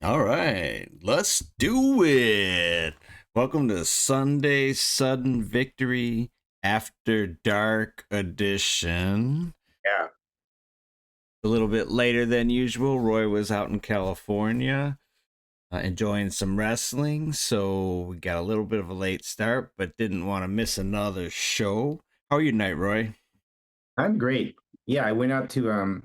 All right, let's do it. Welcome to Sunday Sudden Victory After Dark Edition. Yeah. A little bit later than usual. Roy was out in California enjoying some wrestling, so we got a little bit of a late start, but didn't want to miss another show. How are you tonight, Roy? I'm great. Yeah, I went out to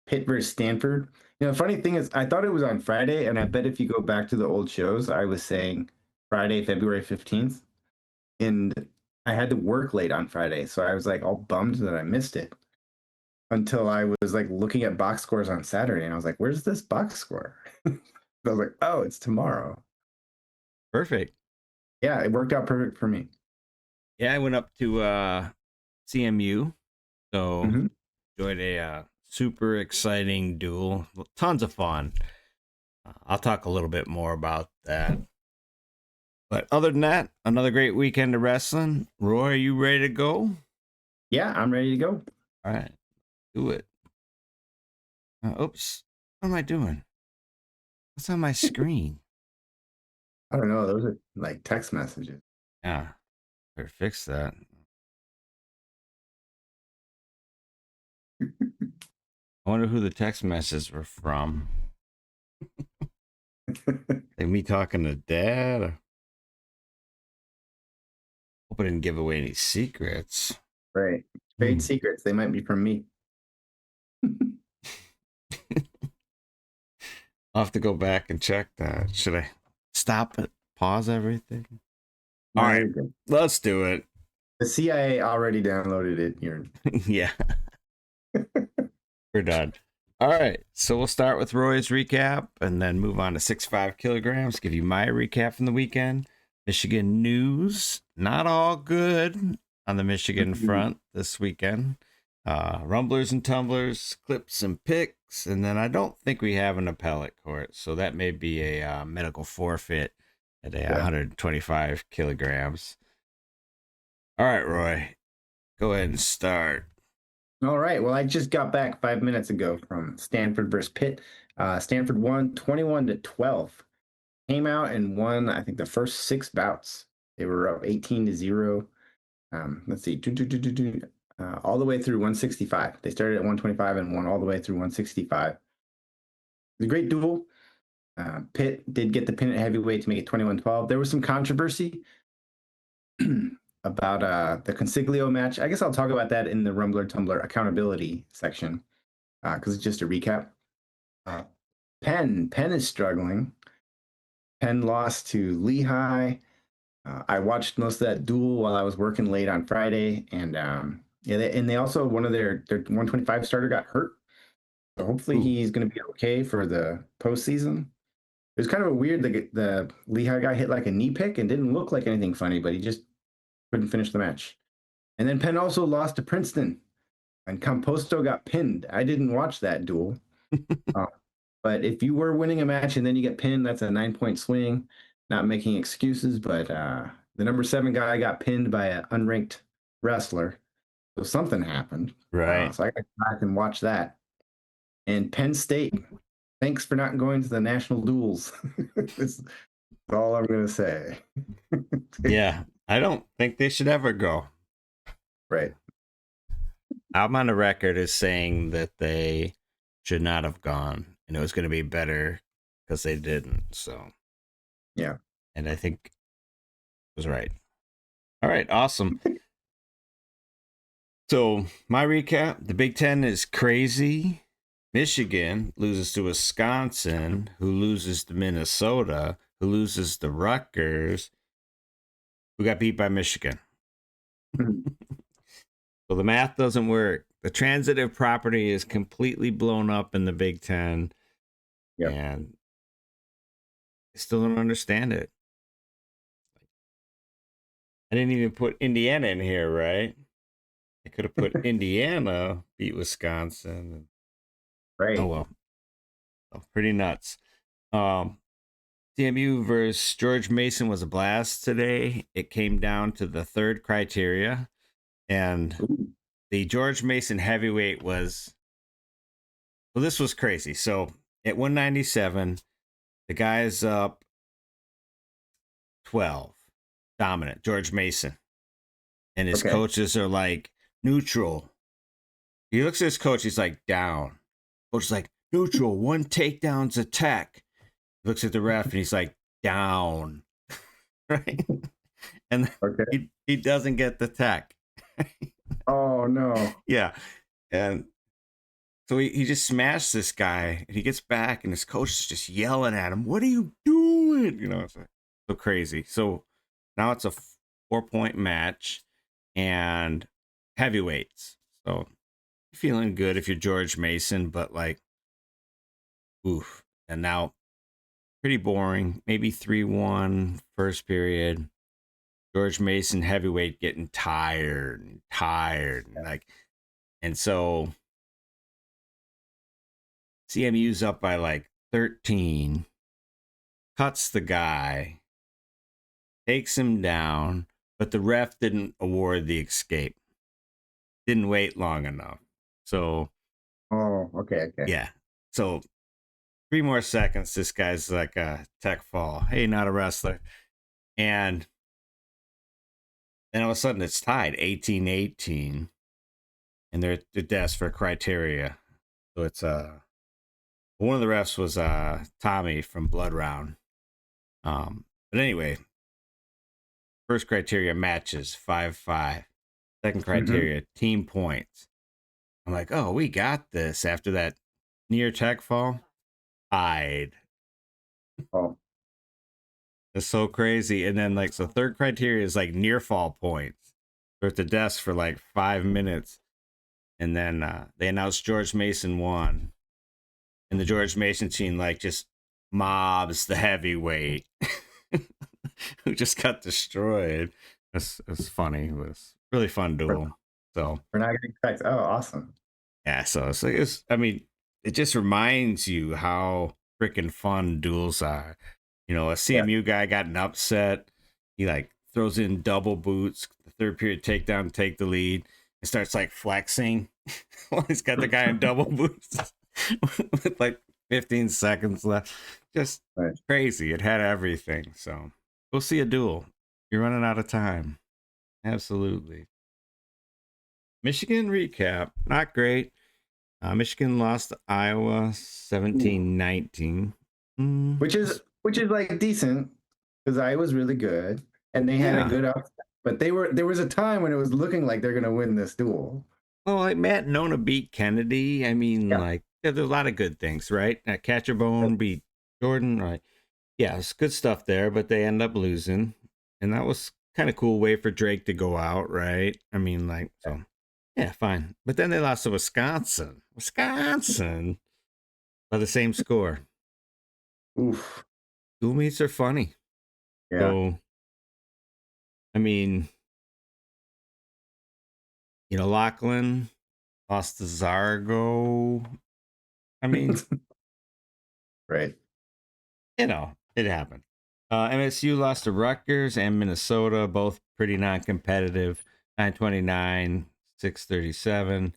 Pitt versus Stanford. The funny thing is I thought it was on Friday, and I bet if you go back to the old shows, I was saying Friday, February 15th, and I had to work late on Friday, so I was like all bummed that I missed it until I was like looking at box scores on Saturday, and I was like, "Where's this box score?" I was like, "Oh, it's tomorrow." Perfect. Yeah, it worked out perfect for me. Yeah, I went up to CMU, so Hmm. enjoyed a super exciting duel. Tons of fun. I'll talk a little bit more about that. But other than that, another great weekend of wrestling. Roy, are you ready to go? Yeah, I'm ready to go. All right, do it. Oops. What am I doing? What's on my screen? I don't know. Those are like text messages. Yeah, better fix that. I wonder who the text messages were from. Like me talking to dad? Hope I didn't give away any secrets. Right. Trade Hmm. secrets. They might be from me. I'll have to go back and check that. Should I stop it? Pause everything? All No, right, you're good. let's do it. The CIA already downloaded it. You're Yeah, we're done. All right, so we'll start with Roy's recap and then move on to 65 kilograms. Give you my recap from the weekend. Michigan news, not all good on the Michigan front this weekend. Rumblers and tumblers, clips and picks, and then I don't think we have an appellate court, so that may be a medical forfeit at a yeah. 125 kilograms. All right, Roy, go ahead and start. All right. Well, I just got back 5 minutes ago from Stanford versus Pitt. Stanford won 21-12. Came out and won, I think, the first six bouts. They were up 18-0. Let's see, all the way through 165. They started at 125 and won all the way through 165. It was a great duel. Pitt did get the pin at heavyweight to make it 21-12. There was some controversy about the Consiglio match. I guess I'll talk about that in the Rumbler Tumbler accountability section because it's just a recap. Uh, Penn is struggling. Penn lost to Lehigh. I watched most of that duel while I was working late on Friday, and yeah, they also one of their 125 starter got hurt. So hopefully Ooh, he's going to be okay for the postseason. It was kind of a weird. The Lehigh guy hit like a knee pick and didn't look like anything funny, but he just couldn't finish the match. And then Penn also lost to Princeton, and Composto got pinned. I didn't watch that duel, uh, but if you were winning a match and then you get pinned, that's a 9 point swing. Not making excuses, but the number seven guy got pinned by an unranked wrestler, so something happened. right. So I got to go back and watch that. And Penn State, thanks for not going to the national duels. That's all I'm gonna say. Yeah, I don't think they should ever go. Right. I'm on the record as saying that they should not have gone, and it was going to be better because they didn't. So, Yeah. and I think it was right. All right, awesome. So, my recap the Big Ten is crazy. Michigan loses to Wisconsin, who loses to Minnesota, who loses to Rutgers, who got beat by Michigan. So, the math doesn't work. The transitive property is completely blown up in the Big Ten, Yep. and I still don't understand it. I didn't even put Indiana in here, right? I could have put Indiana beat Wisconsin. Oh Right. well, oh, pretty nuts. Um, CMU versus George Mason was a blast today. It came down to the third criteria, and Ooh. the George Mason heavyweight was well. This was crazy. So at 197, The guy's up 12, dominant, George Mason. And his Okay. coaches are like, neutral. He looks at his coach, he's like, down. Coach is like, neutral, one takedown's a tech. He looks at the ref and he's like, down. Right? And Okay. he doesn't get the tech. Oh no. Yeah. And so he just smashed this guy and he gets back and his coach is just yelling at him, what are you doing? You know, it's like so crazy. So now it's a 4-point match and heavyweights. So feeling good if you're George Mason, but like, oof. And now pretty boring. Maybe 3-1 first period. George Mason heavyweight getting tired and like, and so CMU's up by like 13, cuts the guy, takes him down, but the ref didn't award the escape. Didn't wait long enough. So, Oh, okay. yeah. So 3 more seconds, this guy's like a tech fall. Hey, not a wrestler. And then all of a sudden it's tied 18-18. And they're at the desk for criteria. So it's one of the refs was Tommy from Blood Round. But anyway, first criteria matches 5-5. Second Mm-hmm. criteria, team points. I'm like, oh, we got this after that near tech fall. Tied. Oh, It's so crazy. And then like so third criteria is like near fall points. They're at the desk for like 5 minutes. And then they announced George Mason won. And the George Mason team like just mobs the heavyweight who just got destroyed. It's funny. It was a really fun duel. So we're not getting text. Oh, awesome. yeah, so it's like I mean, it just reminds you how freaking fun duels are. You know, a Yeah. CMU guy got an upset. He like throws in double boots, the third period takedown, take the lead, and starts like flexing while he's got the guy in double boots with like 15 seconds left. Just Right. crazy. It had everything. So we'll see a duel. You're running out of time. Absolutely. Michigan recap. Not great. Michigan lost to Iowa Ooh. 17-19. Which is like decent because I was really good and they had a Yeah. good up, but there was a time when it was looking like they're gonna win this duel. Well, like Matt Nona beat Kennedy. I mean, Yeah. like, there's a lot of good things, right? Catcherbone beat Jordan, right? Yeah, it's good stuff there, but they end up losing. And that was kind of cool way for Drake to go out, right? I mean, like, so, yeah, fine. But then they lost to Wisconsin. Wisconsin by the same score. Oof. School meets are funny. Yeah. So, I mean, you know, Lachlan lost to Zargo. I mean, Right. you know, it happened. MSU lost to Rutgers and Minnesota, both pretty non-competitive. 929, 637.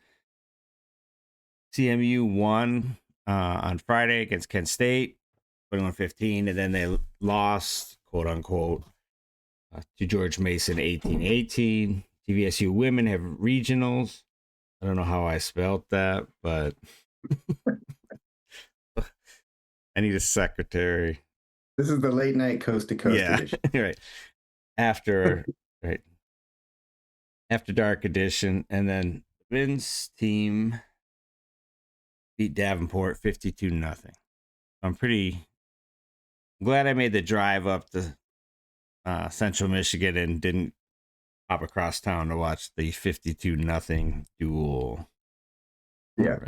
CMU won on Friday against Kent State, 21-15, and then they lost, quote unquote, to George Mason, 18-18. TVSU women have regionals. I don't know how I spelled that, but I need a secretary. This is the late night coast to coast Yeah, edition. right. After right after dark edition, and then Vin's team beat Davenport 52-0. I'm pretty glad I made the drive up to Central Michigan and didn't hop across town to watch the 52-0 duel. Yeah.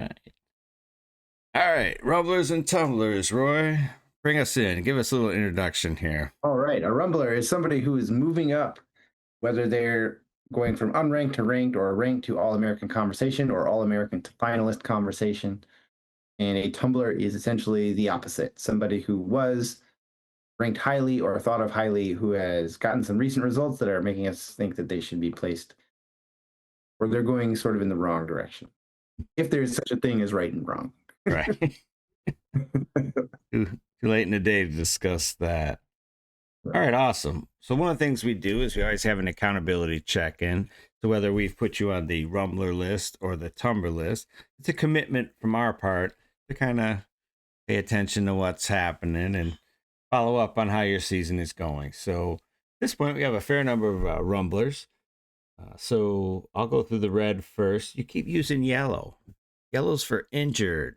All right, rumblers and tumblers. Roy, bring us in. Give us a little introduction here. All right. A rumbler is somebody who is moving up, whether they're going from unranked to ranked or ranked to All American conversation or All American to finalist conversation. And a tumbler is essentially the opposite, somebody who was ranked highly or thought of highly, who has gotten some recent results that are making us think that they should be placed, or they're going sort of in the wrong direction. If there's such a thing as right and wrong. Right. Too late in the day to discuss that. All right, awesome. So one of the things we do is we always have an accountability check-in. So whether we've put you on the Rumbler list or the Tumblr list, it's a commitment from our part to kind of pay attention to what's happening and follow up on how your season is going. So at this point, we have a fair number of Rumblers. So I'll go through the red first. You keep using yellow. Yellow's for injured.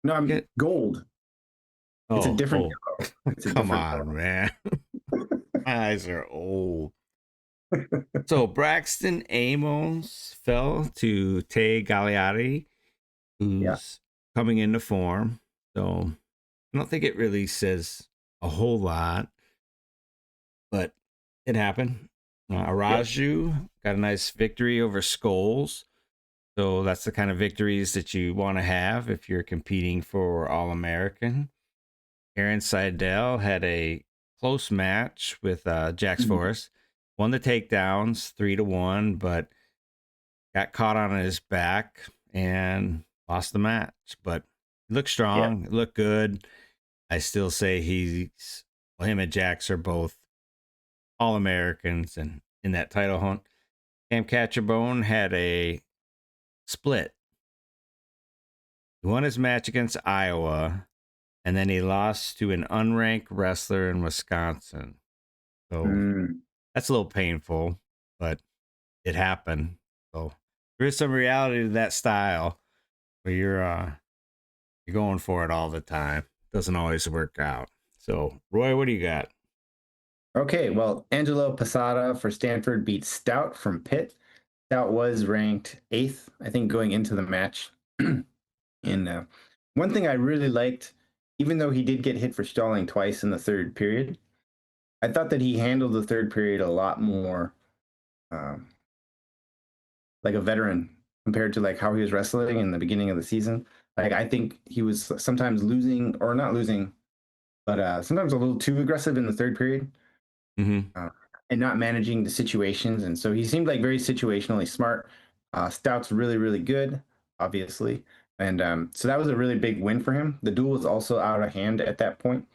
No, I'm Get gold. It's a different oh, yellow. It's a come different on, color. man. My eyes are old. So Braxton Amos fell to Tay Gagliardi, Yeah. who's coming into form. So I don't think it really says a whole lot, but it happened. Yep. Araju got a nice victory over Scholes. So that's the kind of victories that you want to have if you're competing for All American. Aaron Seidel had a close match with Jax Mhm. Forrest. Won the takedowns 3-1, but got caught on his back and lost the match. But he looked Yeah. strong, it looked good. I still say him and Jax are both All Americans and in that title hunt. Cam Catcherbone had a split. He won his match against Iowa, and then he lost to an unranked wrestler in Wisconsin. So Mm. that's a little painful, but it happened. So there is some reality to that style where you're going for it all the time. Doesn't always work out. So Roy, what do you got? Okay, well, Angelo Posada for Stanford beat Stout from Pitt. Stout was ranked eighth, I think, going into the match. And one thing I really liked, even though he did get hit for stalling twice in the third period, I thought that he handled the third period a lot more um, like a veteran compared to like how he was wrestling in the beginning of the season. Like I think he was sometimes losing or not losing, but sometimes a little too aggressive in the third period. Mm-hmm. uh, and not managing the situations. And so he seemed like very situationally smart. Stout's really, really good, obviously. And so that was a really big win for him. The duel was also out of hand at that point.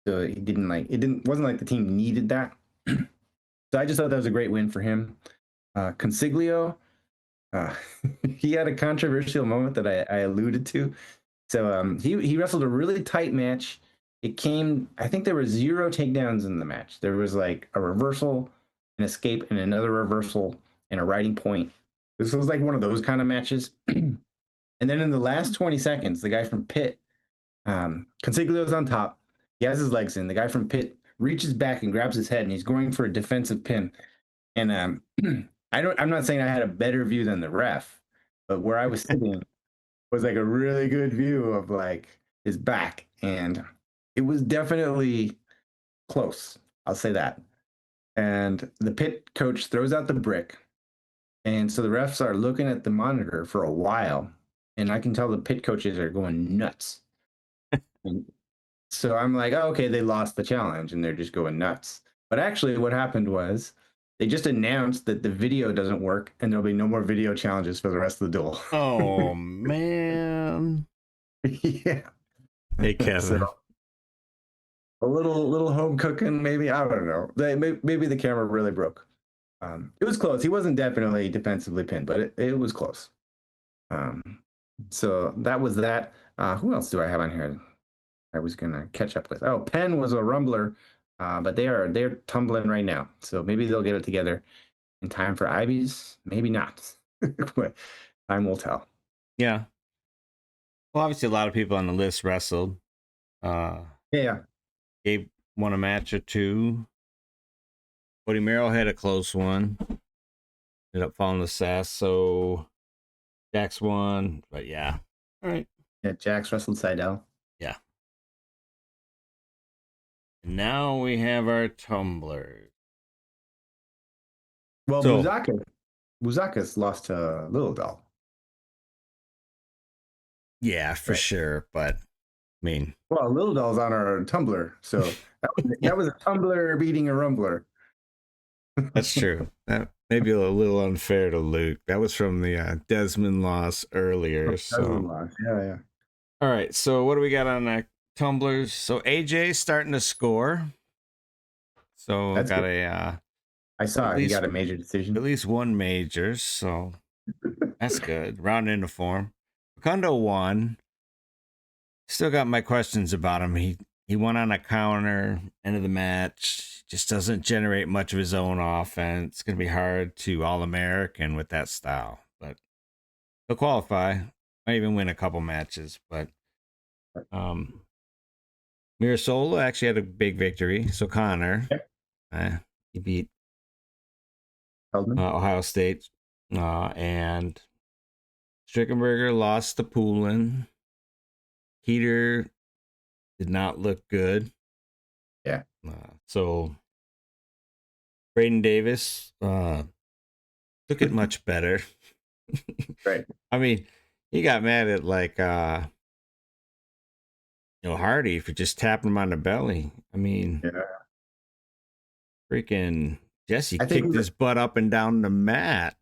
So he didn't like it didn't wasn't like the team needed that. So I just thought that was a great win for him. Consiglio, uh, he had a controversial moment that I alluded to. So he wrestled a really tight match. It came, I think there were zero takedowns in the match. There was like a reversal, an escape, and another reversal and a riding point. This was like one of those kind of matches. And then in the last 20 seconds, the guy from Pitt, Consiglio's on top. He has his legs in. The guy from Pitt reaches back and grabs his head, and he's going for a defensive pin. And I'm not saying I had a better view than the ref, but where I was sitting, was like a really good view of like his back, and it was definitely close. I'll say that. And the pit coach throws out the brick, and so the refs are looking at the monitor for a while, and I can tell the pit coaches are going nuts. And so I'm like, oh, okay, they lost the challenge, and they're just going nuts. But actually, what happened was they just announced that the video doesn't work, and there'll be no more video challenges for the rest of the duel. Oh man. Yeah. Hey So Kevin. a little home cooking, maybe. I don't know. Maybe the camera really broke. It was close. He wasn't definitely defensively pinned, but it was close. Um, so that was that. Who else do I have on here? I was gonna catch up with. Oh, Penn was a rumbler, but they're tumbling right now. So maybe they'll get it together in time for Ivies. Maybe not. Time will tell. Yeah. Well, obviously a lot of people on the list wrestled. Uh Yeah, Gabe won a match or two. Cody Merrill had a close one. Ended up falling to Sass, so Jax won. But yeah. All right. yeah. Jax wrestled Seidel. Yeah. And now we have our tumblers. Well, So Muzakas lost to Little Doll. yeah, for Right. sure. But I mean, Well, Little Doll's on our Tumblr, so yeah, that was a Tumblr beating a Rumbler. that's true. That may be a little unfair to Luke. That was from the Desmond loss earlier. So Doesn't loss. Yeah, yeah. all right. So what do we got on that tumblers. So AJ starting to score. So That's got good. a I saw at he least got a major decision. one major. So that's good. Round into form. Facundo won. Still got my questions about him. He won on a counter, end of the match. Just doesn't generate much of his own offense. It's gonna be hard to All American with that style, but he'll qualify. Might even win a couple matches. But um, Mirasola actually had a big victory. So Connor, Yep. he beat Feldman. Ohio State, and Strickenberger lost to Poulin. Heater did not look good. Yeah. So Braden Davis took it much better. Right. I mean, he got mad at Hardy for just tapping him on the belly. I mean, Yeah. freaking Jesse I think kicked his butt up and down the mat.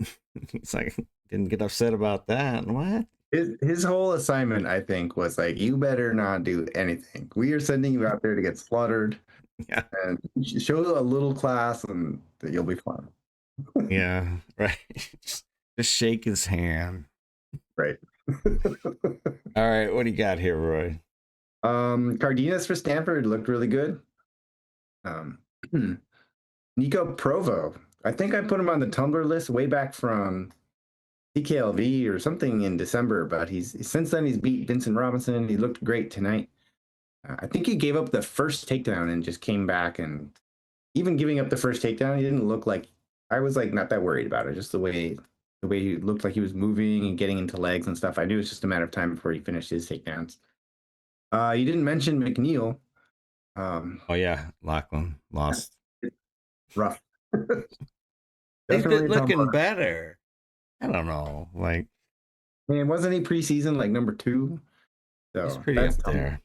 He's like, didn't get upset about that. What? his whole assignment, I think, was like, you better not do anything. We are sending you out there to get slaughtered Yeah. and show a little class and you'll be fine. Yeah. Right. just shake his hand. Right. All right. What do you got here, Roy? Cardenas for Stanford looked really good. Um, Nico Provo. I think I put him on the Tumblr list way back from CKLV or something in December, but he's since then he's beat Vincent Robinson. He looked great tonight. I think he gave up the first takedown and just came back, and even giving up the first takedown, he didn't look like I was like not that worried about it. Just the way he looked like he was moving and getting into legs and stuff. I knew it was just a matter of time before he finished his takedowns. You didn't mention McNeil. Oh yeah, Lachlan lost. Rough. He's been Definitely a looking Tumblr. better. I don't know. Like Man, wasn't he preseason like number 2? he's So pretty that's up there.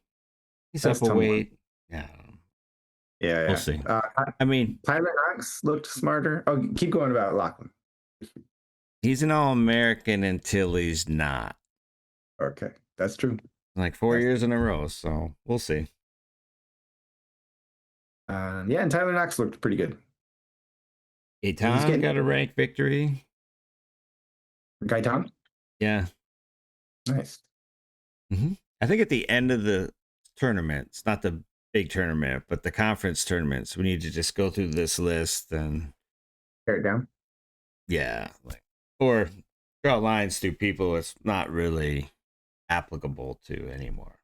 He's That's up a Tumblr. weight. Yeah. Yeah, We'll yeah. see. I mean, Tyler Knox looked smarter. Oh, keep going about Lachlan. he's an All-American until he's not. Okay, that's true. Like 4 That's, years in a row. So we'll see. yeah, and Tyler Knox looked pretty good. He's Eitan getting got a rank victory. Gaitan. Yeah. Nice. I think at the end of the tournaments, not the big tournament, but the conference tournaments, we need to just go through this list and Tear it down. yeah, like or draw lines through people it's not really applicable to anymore.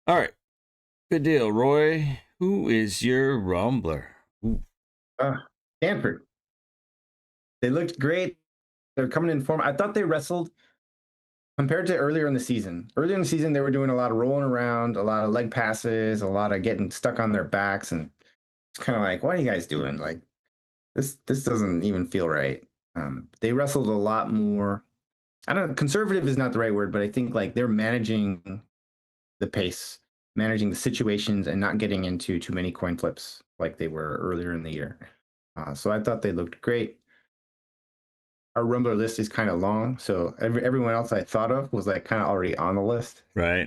All right, good deal, Roy. Who is your rumbler? Ooh. Stanford. They looked great. They're coming in form. I thought they wrestled compared to earlier in the season. Earlier in the season, they were doing a lot of rolling around, a lot of leg passes, a lot of getting stuck on their backs, and it's kind of like, what are you guys doing? Like this doesn't even feel right. They wrestled a lot more. I don't know, conservative is not the right word, but I think like they're managing the pace, managing the situations, and not getting into too many coin flips like they were earlier in the year. So I thought they looked great. Our Rumbler list is kind of long, so everyone else I thought of was like kind of already on the list. Right.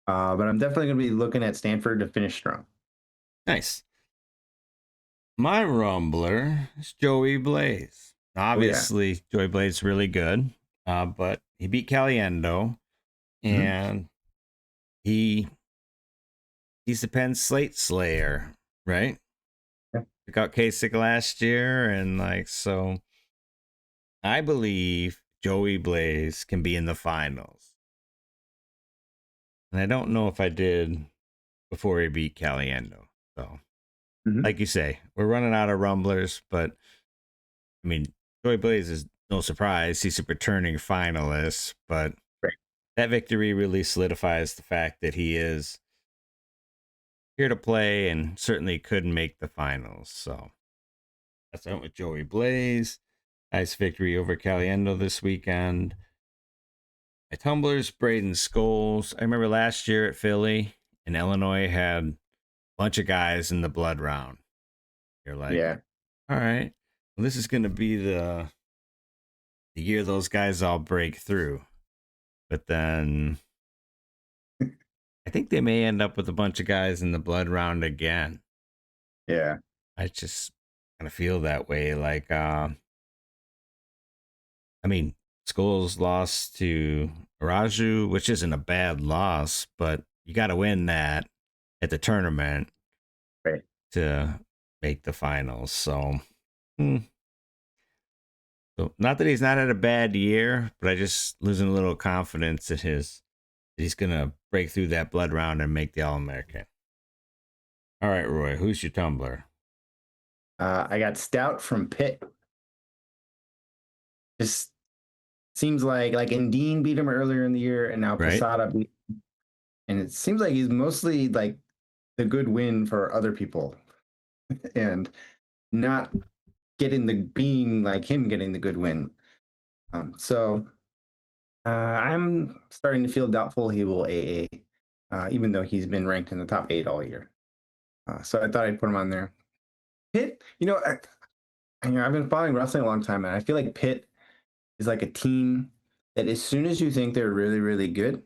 But I'm definitely going to be looking at Stanford to finish strong. Nice. My rumbler is Joey Blaze. Oh yeah. Obviously, Joey Blaze is really good, but he beat Caliendo, Mhm. and he he's the Penn Slate Slayer, right? Yeah. Took out Kasich last year, and like so, I believe Joey Blaze can be in the finals, and I don't know if I did before he beat Caliendo. So, Mhm. like you say, we're running out of rumblers, but I mean, Joey Blaze is no surprise. He's a returning finalist, but Great. that victory really solidifies the fact that he is here to play and certainly could make the finals. So that's out with Joey Blaze. Nice victory over Caliendo this weekend. My tumblers, Braden Scholes. I remember last year at Philly and Illinois had a bunch of guys in the blood round. You're like, Yeah. all right, well, this is going to be the year those guys all break through. But then I think they may end up with a bunch of guys in the blood round again. Yeah. I just kind of feel that way. Like, I mean, Scholes lost to Raju, which isn't a bad loss, but you got to win that at the tournament Right. to make the finals. So, so not that he's not had a bad year, but I just losing a little confidence in he's gonna break through that blood round and make the All American. All right, Roy, who's your tumbler? I got Stout from Pitt. Just seems like Dean beat him earlier in the year, and now Right? Posada beat him. And it seems like he's mostly like the good win for other people and not being like him getting the good win. So I'm starting to feel doubtful he will AA, even though he's been ranked in the top 8 all year. So I thought I'd put him on there. Pitt, I've been following wrestling a long time, and I feel like Pitt is like a team that as soon as you think they're really, really good,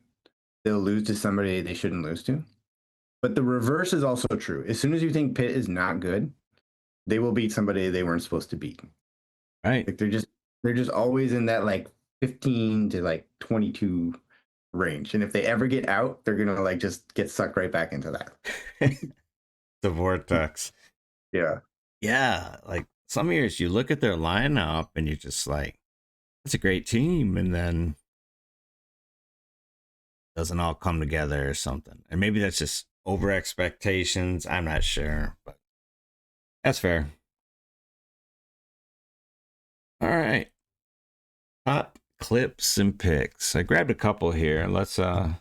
they'll lose to somebody they shouldn't lose to. But the reverse is also true. As soon as you think Pitt is not good, they will beat somebody they weren't supposed to beat. Right. Like they're just always in that like 15 to like 22 range. And if they ever get out, they're gonna like just get sucked right back into that. The vortex. Yeah. Yeah, like some years you look at their lineup and you're just like, that's a great team, and then doesn't all come together or something. And maybe that's just over expectations. I'm not sure, but that's fair. All right. Top clips and picks. I grabbed a couple here. Let's All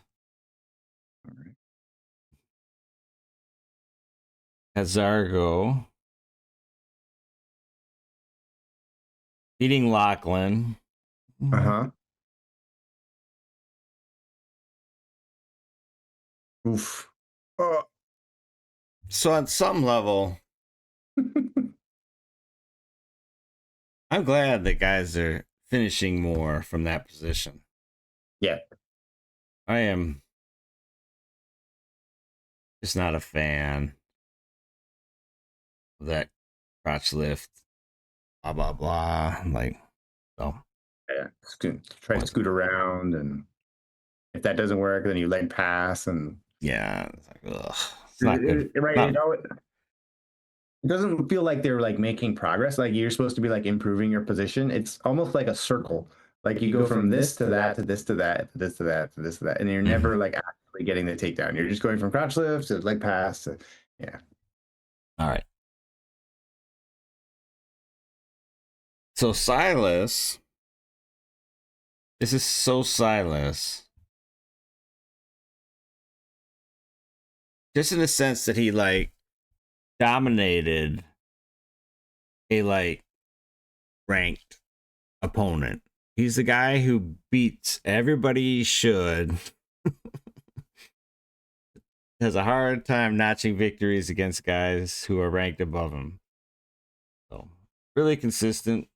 right. Hazargo beating Lachlan. Uh-huh. Oof. Oh. So on some level, I'm glad that guys are finishing more from that position. Yeah. I am just not a fan of that crotch lift, blah blah blah. I'm like, so Yeah. Try to scoot around, and if that doesn't work, then you leg pass, and yeah, it's like, ugh, it's not good. right, Not it doesn't feel like they're like making progress. Like you're supposed to be like improving your position. It's almost like a circle. Like you go from this to that to this to that to this to that to this to that, and you're never like actually getting the takedown. You're just going from crouch lift to leg pass. Yeah. all right. So Silas, this is so Silas. Just in the sense that he like dominated a like ranked opponent. He's the guy who beats everybody he should. Has a hard time notching victories against guys who are ranked above him. So really consistent,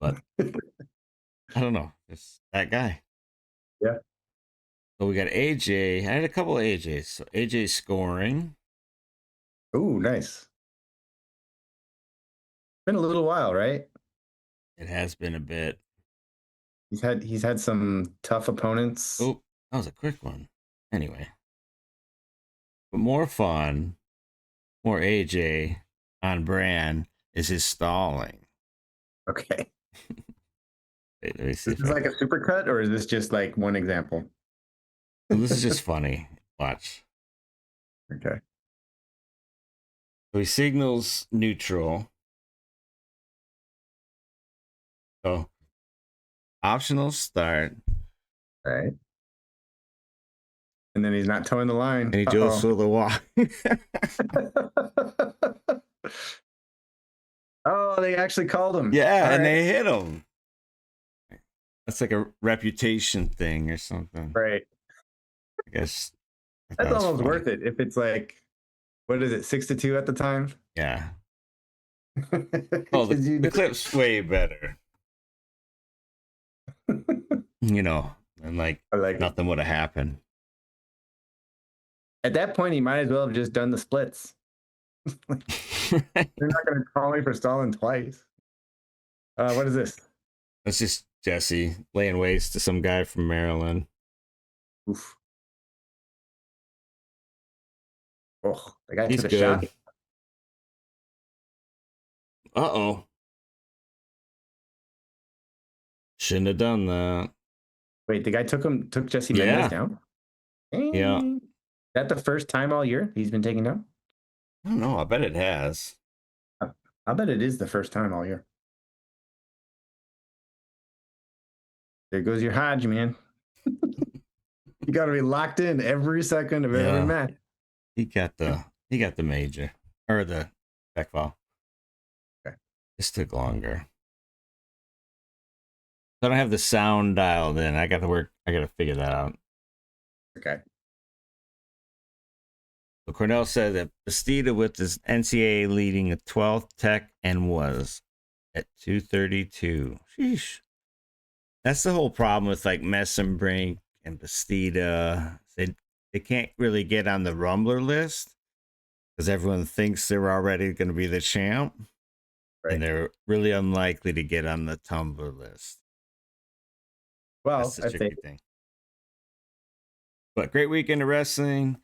but I don't know. It's that guy. Yeah. So we got AJ. I had a couple of AJs. So AJ scoring. Oh, nice. Been a little while, right? It has been a bit. He's had some tough opponents. Oh, that was a quick one. Anyway, but more fun, more AJ on brand is his stalling. Okay. Wait, let me see Is if this I like can. a supercut, or is this just like one example? Well, this is just funny. Watch. Okay. So he signals neutral. So optional start. All right. And then he's not towing the line. And he goes through the wall. Oh, they actually called him. Yeah, All and right. they hit him. That's like a reputation thing or something. Right. I guess I thought That's it was almost funny. worth it if it's like, what is it, 6-2 at the time? Yeah. Oh, Because the clip's way better. You know, and like I like it. nothing would have happened. At that point, he might as well have just done the splits. Like, they're not going to call me for stalling twice. What is this? That's just Jesse laying waste to some guy from Maryland. Oof. Oh, the guy He's took a shot. good. Uh-oh. Shouldn't have done that. Wait, the guy took Jesse Yeah. Mendez down? Yeah. Is that the first time all year he's been taken down? I don't know. I bet it has. I bet it is the first time all year. There goes your Hodge, man. You got to be locked in every second of every match. He got the major or the back ball. Okay. This took longer. I don't have the sound dialed in. I got to figure that out. Okay. So Cornell said that Bastida with his NCAA leading a 12th tech and was at 232. Sheesh. That's the whole problem with like Messenbrink and Bastida. They can't really get on the Rumbler list because everyone thinks they're already going to be the champ. Right. And they're really unlikely to get on the Tumblr list. Well, that's the tricky thing. But great weekend of wrestling.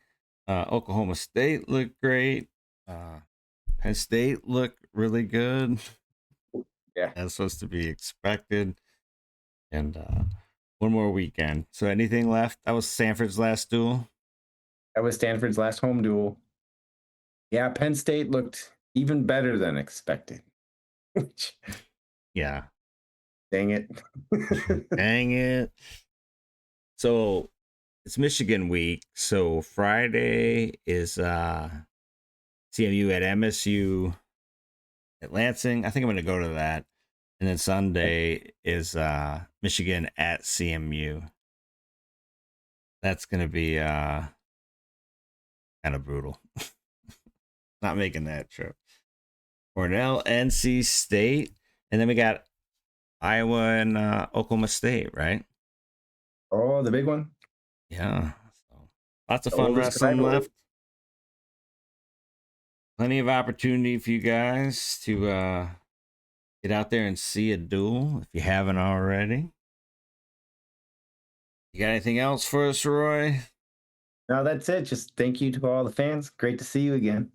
Oklahoma State looked great. Penn State looked really good. Yeah. That's supposed to be expected. And one more weekend. So anything left? That was Stanford's last duel. That was Stanford's last home duel. Yeah, Penn State looked even better than expected. Yeah. Dang it. Dang it. So it's Michigan week. So Friday is CMU at MSU at Lansing. I think I'm going to go to that. And then Sunday is Michigan at CMU. That's going to be kind of brutal. Not making that trip. Cornell, NC State. And then we got Iowa and Oklahoma State, right? Oh, the big one. Yeah. So lots of fun wrestling left. Plenty of opportunity for you guys to get out there and see a duel if you haven't already. You got anything else for us, Roy? No, that's it. Just thank you to all the fans. Great to see you again.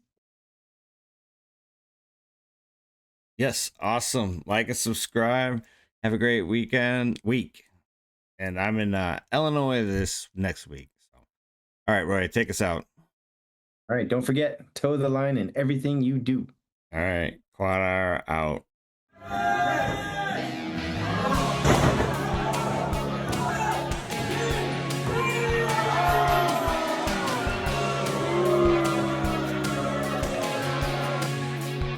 Yes, awesome. Like and subscribe. Have a great week. And I'm in Illinois this next week. So, all right, Roy, take us out. All right, don't forget, toe the line in everything you do. All right, QuadR out.